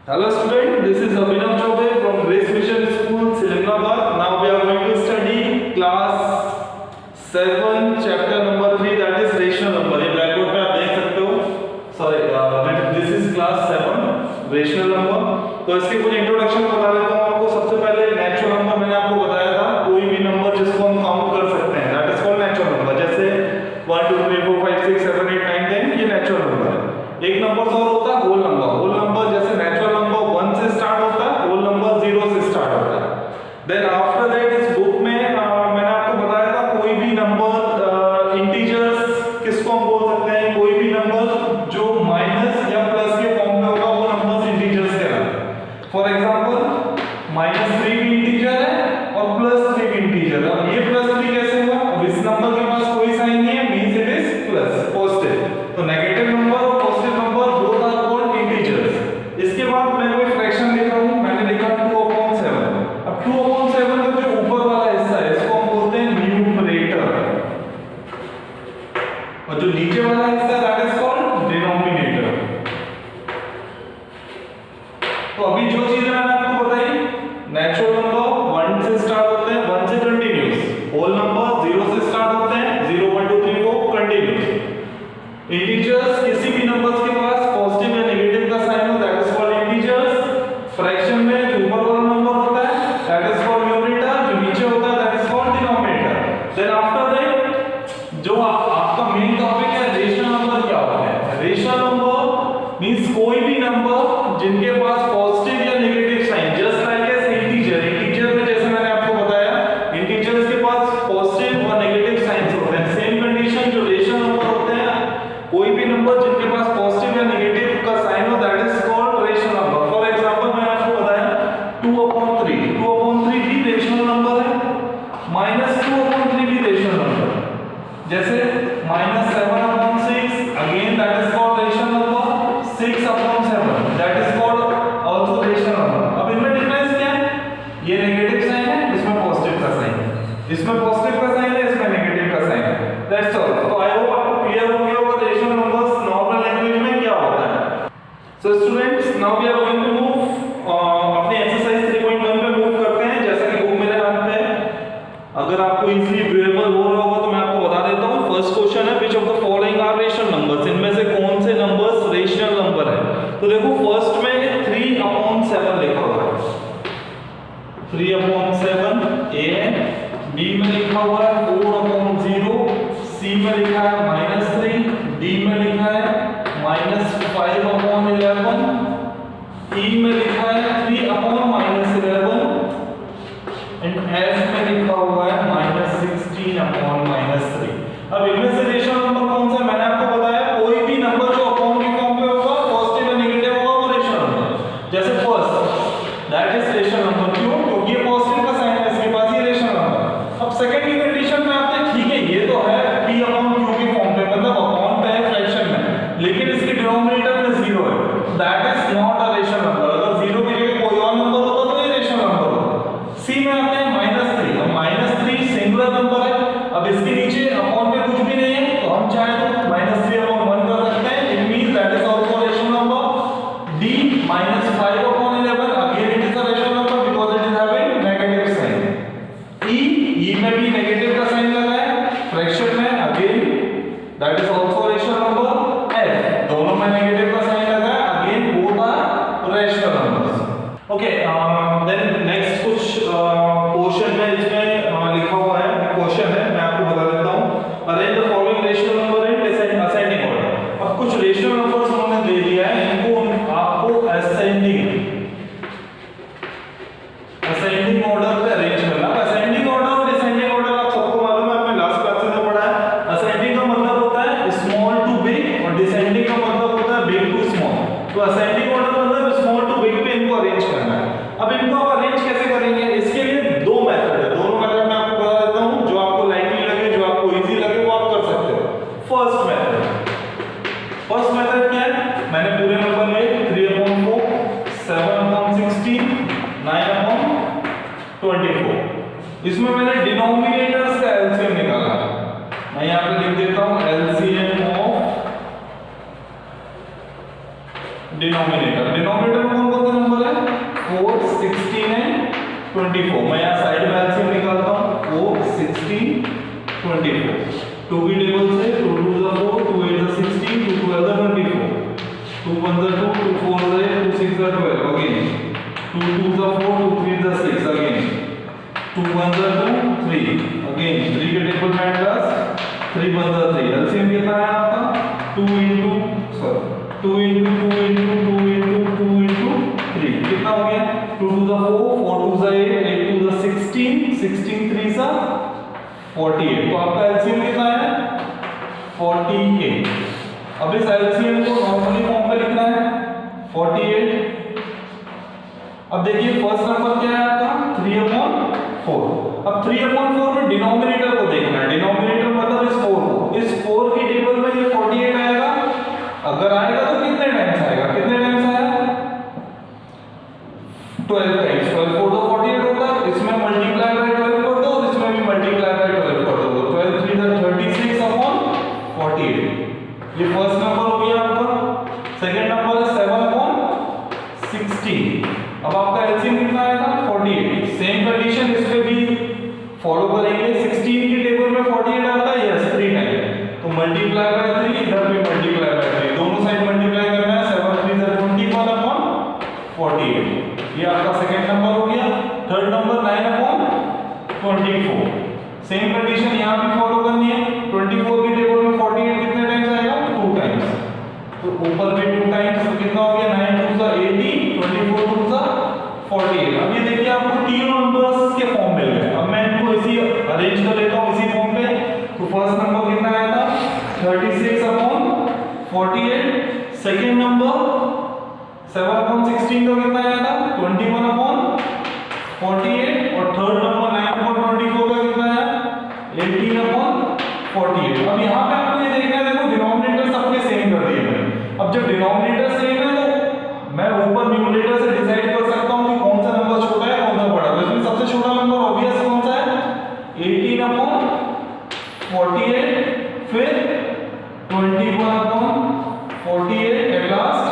Hello student, this is Abhinav Chaubey from Grace Mission School, Silimnabad. Now we are going to study class 7, chapter number 3, that is rational number. ये blackboard पे आप देख सकते हो. Sorry, this is class 7, rational number. तो इसके कुछ introduction बता देता हूँ आपको. सबसे पहले नेचुरल नंबर मैंने आपको बताया था, कोई भी नंबर जिसको हम काउंट कर सकते हैं, that is called natural number. जैसे 1 2 3 4 5 6 7 8 9 10 ये नेचुरल नंबर है. एक नंबर और होता है होल नंबर. होल नंबर जैसे नेचुरल नंबर 1 से स्टार्ट होता है, होल नंबर 0 से स्टार्ट होता है. देन आफ्टर दैट इस बुक में मैंने आपको बताया था कोई भी नंबर इंटीजर्स किसको हम बोल सकते हैं, कोई भी नंबर जो माइनस या प्लस के फॉर्म में होगा वो नंबर्स इंटीजर्स कहलाते हैं. फॉर एग्जांपल -3 भी इंटीजर है और +3 भी इंटीजर है. अब ये +3 कैसे हुआ? अब इस नंबर के पास कोई साइन नहीं है, means it is plus, positive. तो नेगेटिव नंबर और positive number both are called integers. इसके बाद मैं कोई फ्रैक्शन लिख रहा हूं, मैंने लिखा 2/7. अब 2/7 का जो ऊपर वाला हिस्सा है इसको हम बोलते हैं न्यूमरेटर और जो नीचे वाला हिस्सा है दैट इज कॉल्ड डिनोमिनेटर. तो अभी जो चीजें मैंने आपको बताई, नेचुरल नंबर 1 से स्टार्ट होते हैं, 1 से कंटीन्यूअस. होल नंबर 0 से स्टार्ट होते हैं, 0 1 2 3 4 कंटीन्यूअस. इंटीजर्स किसी भी नंबर्स के पास पॉजिटिव या नेगेटिव का साइन हो that is called integers. Fraction में जो ऊपर वाला नंबर होता है दैट इज कॉल्ड न्यूमरेटर, जो नीचे होता है that is called denominator. Then after that जो आपका मेन टॉपिक है रेशनल नंबर क्या होता है. रेशनल नंबर मींस कोई भी नंबर जिनके पास पॉजिटिव या negative sign, just like as integer. Integer में जैसे मैंने आपको बताया इंटीजर्स के पास पॉजिटिव और नेगेटिव साइंस होते हैं. सेम कंडीशन जो रेशनल नंबर होते हैं, कोई भी नंबर जिनके पास पॉजिटिव या नेगेटिव का साइन हो that is called rational number. For example मैंने आपको बताया 2/3. 2/3 भी रेशनल नंबर है, -2/3 भी रेशनल नंबर है. जैसे -7/6 again that is called rational number. 6/7 that is called also rational number. अब इनमें डिफरेंस क्या है? ये नेगेटिव साइन है, इसमें पॉजिटिव का साइन है. इसमें पॉजिटिव का साइन है, इसमें नेगेटिव का साइन है. That's all. तो आई होप आपको क्लियर हो गया होगा रेशनल नंबर्स नॉर्मल लैंग्वेज में क्या होता है. So students, now we are going to move अपने एक्सरसाइज 3.1 पे मूव करते हैं. जैसा कि बुक मेरे हाथ पे है, अगर आपको इजीली व्यूएबल हो रहा होगा तो मैं आपको बता देता हूं. फर्स्ट क्वेश्चन है which of the following are rational numbers. इनमें से कौन से नंबर्स रेशनल नंबर है. तो देखो फर्स्ट में 3/7 लिखा हुआ है. 3/7 ए है. बी में लिखा हुआ है 4/0. सी में लिखा है -3. डी में लिखा है -5/11. ई में लिखा है 3/11 एंड एफ में लिखा हुआ है -16/3. अब इनमें से रेशनल नंबर कौन सा है? मैंने आपको बताया कोई भी नंबर जो अपॉन के फॉर्म में होगा, पॉजिटिव या नेगेटिव होगा, वो रेशनल नंबर. जैसे first that is rational number. क्यों? क्योंकि ये पॉजिटिव का साइन है, इसके पास ये रेशनल नंबर. अब सेकंड की कंडीशन में आते हैं, ठीक है ये तो है p/q के फॉर्म पे, मतलब अपॉन पे है फ्रैक्शन में, लेकिन इसके डिनोमिनेटर में 0 है, that is not a rational number. अगर 0 की जगह कोई और नंबर होता तो ये रेशनल नंबर होता. सी में आते हैं -3. अब -3 सिंगुलर नंबर है. अब इसके नीचे अपॉन पे कुछ भी नहीं है, तो हम चाहे तो -3/1 कर सकते हैं. It means that is also rational number. D -5/11 again it is a rational number because it is having negative sign. E में भी नेगेटिव का साइन लगा है, फ्रैक्शन में again that is also rational number. F दोनों में negative का sign लगा है, अगेन both are rational numbers. Okay, then next कुछ क्वेश्चन में इसमें लिखा हुआ है, क्वेश्चन है मैं आपको बता देता हूं. Arrange the following rational number in ascending order. अब कुछ रेशनल नंबर्स उन्होंने दे दिया है, इनको आपको असेंडिंग ऑर्डर पे अरेंज करना. असेंडिंग ऑर्डर और डिसेंडिंग ऑर्डर आप सबको मालूम है, आपने लास्ट क्लासेस में पढ़ा है. असेंडिंग का मतलब होता है स्मॉल टू बिग और डिसेंडिंग का मतलब होता है बिग टू स्मॉल. तो असेंडिंग ऑर्डर मतलब स्मॉल टू बिग पे इनको अरेंज करना है. अब इनको आप अरेंज कैसे करेंगे? इसके लिए दो मेथड है. दोनों मेथड मैं आपको बता देता हूं, जो आपको लाइकली लगे, जो आपको इजी लगे वो आप कर सकते हो. फर्स्ट मेथड क्या है? मैंने पूरे नंबर लिए 3/4, 7/16, 9/24. इसमें मैंने डिनोमिनेटर्स का एलसीएम निकाला. मैं यहां पे लिख देता हूं एलसीएम ऑफ डिनोमिनेटर. डिनोमिनेटर में कौन कौन से 2 1 2 3 अगेन 3 के टेबल में ऐड प्लस 3 1 3 एलसीएम कितना है आपका 2 into 2 into 2 into 2 into 2 into 3 कितना हो गया 2 to the 4 4 to the 8 8 to the 16 16 3 सा 48 तो आपका एलसीएम कितना है 48 अब इस एलसीएम को नॉर्मली फॉर्म में लिखना है 48 अब देखिए फर्स्ट नंबर क्या है आपका 3/4 अब 3/4 में डिनोमिनेटर को देखना है डिनोमिनेटर मतलब इस 4 को इस 4 की टेबल में ये 48 आएगा अगर आएगा तो कितने टाइम्स आएगा 12 टाइम्स 12 4 तो 48 होता है इसमें मल्टीप्लाई बाय 12 कर दो और इसमें भी मल्टीप्लाई बाय 12 कर दो 12 3 36 अपॉन 48 ये फर्स्ट नंबर हो गया आपका सेकंड नंबर है 7/16 अब आपका एलसीएम कितना आएगा 48 सेम कंडीशन इस पे भी फॉलो करेंगे 16 की टेबल में 48 आता है यस 3 टाइम तो मल्टीप्लाई बाय 3 इधर भी मल्टीप्लाई बाय 3 दोनों साइड मल्टीप्लाई करना है 7 3 21 अपॉन 48 ये आपका सेकंड नंबर हो गया थर्ड नंबर 9/24 सेम कंडीशन यहां भी फॉलो करनी है 24 की टेबल में 48 कितने टाइम्स आएगा 2 टाइम्स तो ऊपर भी 2 टाइम्स तो कितना हो गया 9 2 80 24 2 48 अब ये देखिए आपको तीनों नंबर्स के फॉर्म मिल गए अब मैं इनको इसी अरेंज कर लेता हूं इसी फॉर्म पे तो फर्स्ट नंबर कितना आया था 36/48 सेकंड नंबर 7/16 का कितना आया था 21/48 और थर्ड नंबर 9/24 का कितना आया 18/48 अब यहां पे आपको ये देखना है देखो डिनोमिनेटर सबके सेम कर दिए मैंने अब जब डिनोमिनेटर सेम है तो मैं ऊपर न्यूमरेटर से डिसाइड कर सकता हूं कि कौन सा नंबर छोटा है कौन सा बड़ा है इसमें सबसे छोटा नंबर ऑब्वियस कौन सा है 18/48 फिर 21/48 एट लास्ट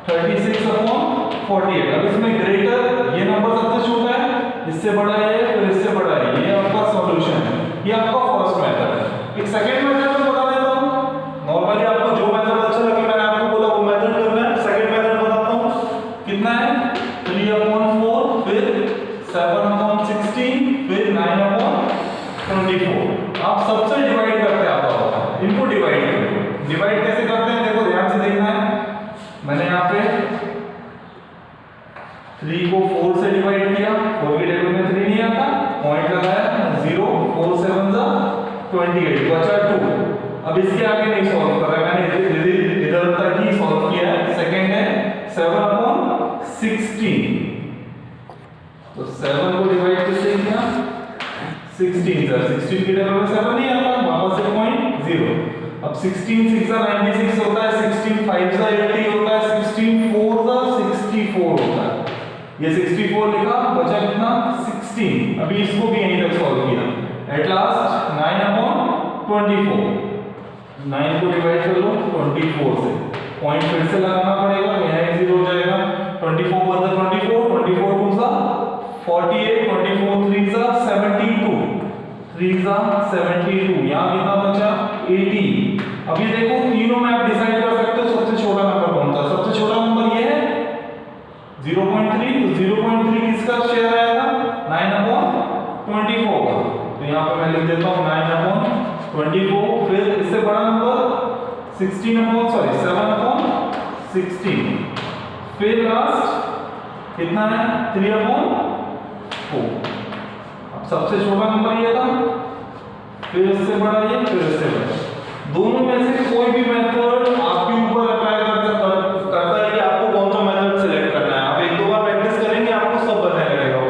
36/48 अब इसमें ग्रेटर ये नंबर सबसे छोटा है इससे बड़ा है फिर इससे बड़ा है ये आपका सॉल्यूशन है ये आपका फर्स्ट मेथड है एक सेकंड मेथड में बता देता हूं नॉर्मली आपको जो मेथड अच्छा लगे मैंने आपको बोला वो मेथड करना है सेकंड मेथड बताता हूं कितना है 3/4 फिर 7/16 फिर 9/24 आप सबसे डिवाइड करते आता होगा इनको डिवाइड करो डिवाइड कैसे करते हैं देखो ध्यान से देखना है मैंने यहाँ पे 3 को 4 से डिवाइड किया 4 की टेबल में 3 नहीं आता पॉइंट लगाया 0 4 7 जा 28 बचा 2 अब इसके आगे नहीं सॉल्व कर रहा मैंने इधर तक ही सॉल्व किया है सेकंड है 7/16 तो 7 को डिवाइड कैसे किया 16 सर 16 की टेबल में 7 नहीं आता वापस से पॉइंट 0 अब 16 6 जा 96 होता है 16 5 जा 80 होता है 16 4 जा 64 होता है ये 64 लिखा बचा कितना 16 अभी इसको भी यहीं तक सॉल्व किया एट लास्ट 9/24 9 को डिवाइड कर लो 24 से पॉइंट फिर से लगाना पड़ेगा यहां 0 हो जाएगा 24 बदल 24 24 2 जा 48 24 3 जा 72 3 जा 72 यहां कितना बचा 80 अभी देखो तीनों में आप डिसाइड कर सकते हो सबसे छोटा नंबर कौन सा सबसे छोटा नंबर ये है 0.3 तो 0.3 किसका शेयर आएगा 9/24 का तो यहां पे मैं लिख देता हूं 9/24 फिर इससे बड़ा नंबर 7/16 फिर लास्ट कितना है 3/4 अब सबसे छोटा नंबर ये था फिर इससे बड़ा ये फिर इससे बड़ा दोनों में से कोई भी मेथड आपके ऊपर अप्लाई करता है कि आपको कौन सा मेथड सिलेक्ट करना है आप एक दो बार प्रैक्टिस करेंगे आपको सब बनने लगेगा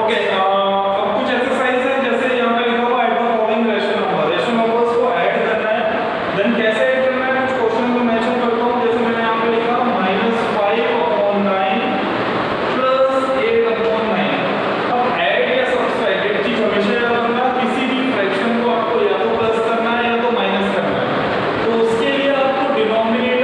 ओके अब कुछ एक्सरसाइज है जैसे यहां पे लिखा हुआ add the following rational numbers को ऐड करना है देन कैसे ऐड करना है कुछ क्वेश्चन को मेंशन करता हूं जैसे मैंने यहां पे लिखा -5/9 +8/9 अब ऐड या सब्ट्रैक्ट एक चीज हमेशा याद रखना किसी भी फ्रैक्शन को आपको या तो प्लस करना है या तो माइनस करना है तो उसके लिए आपको डिनोमिनेटर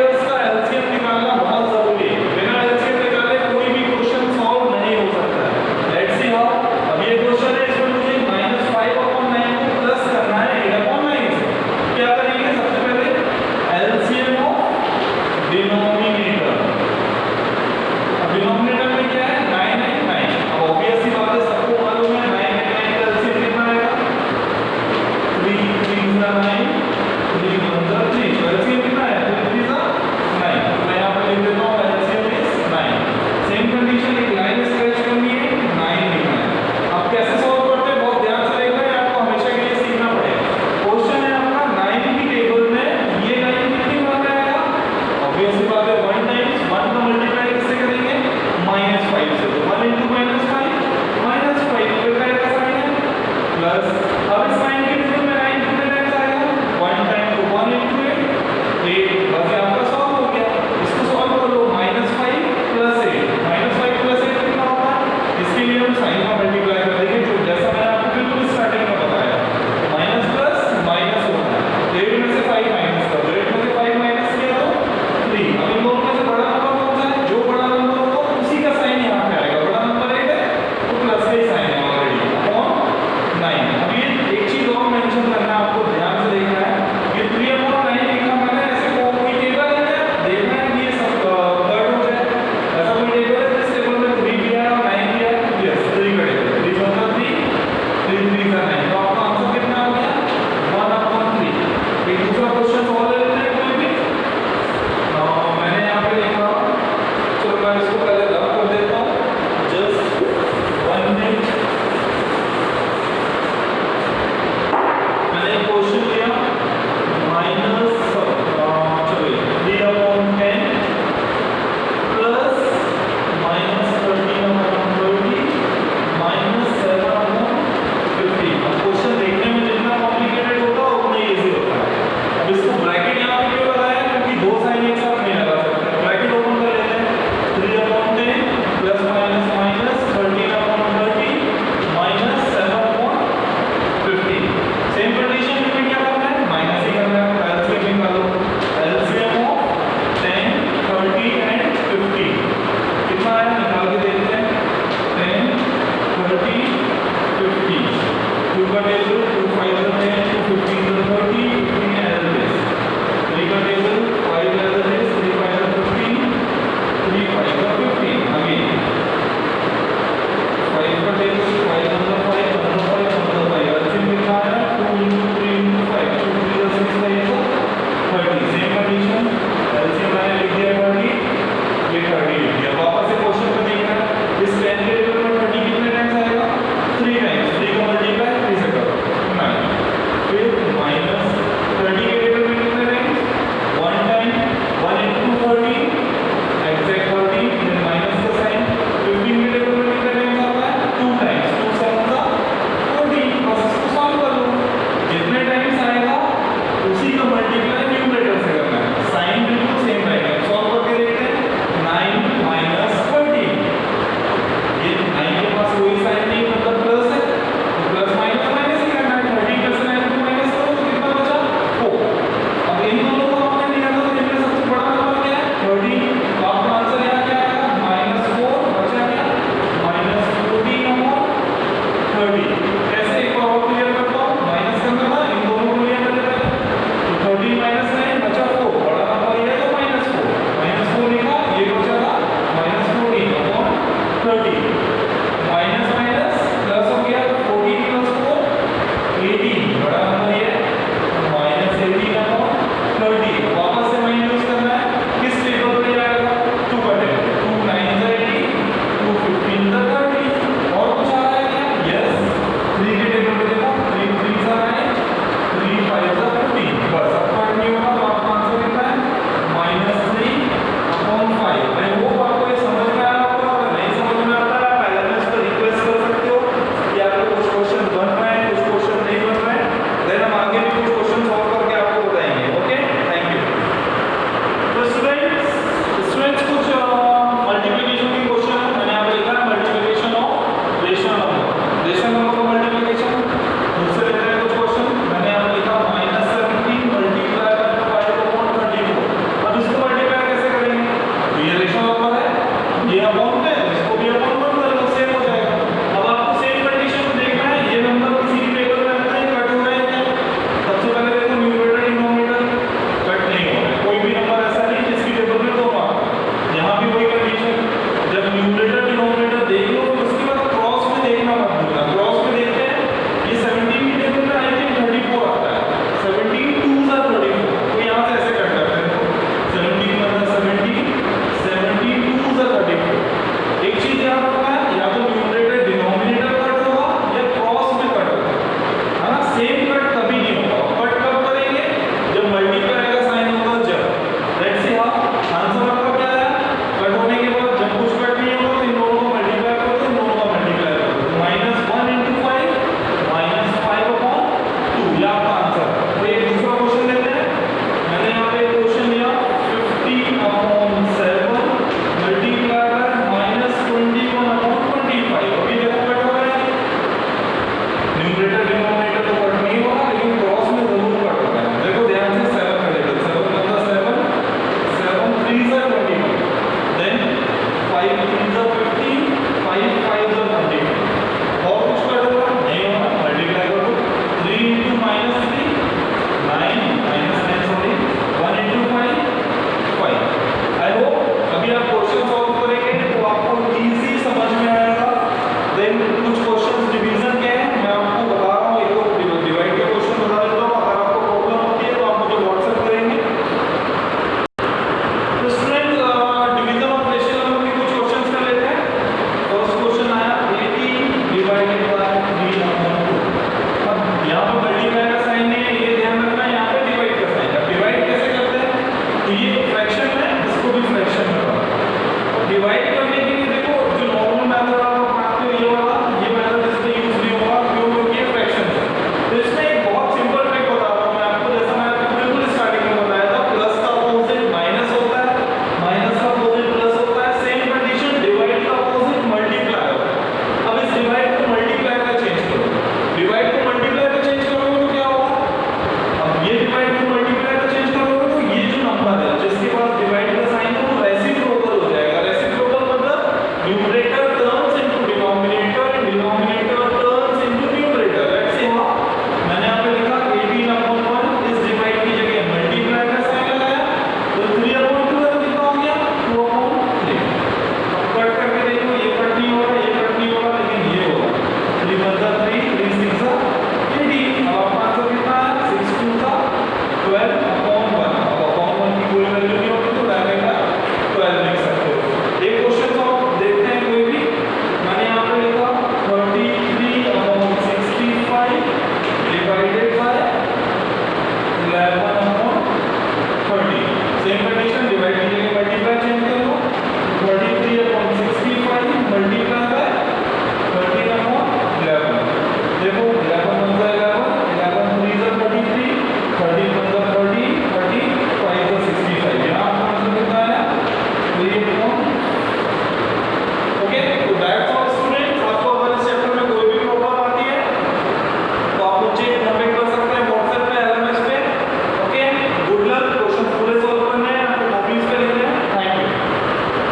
डिवाइड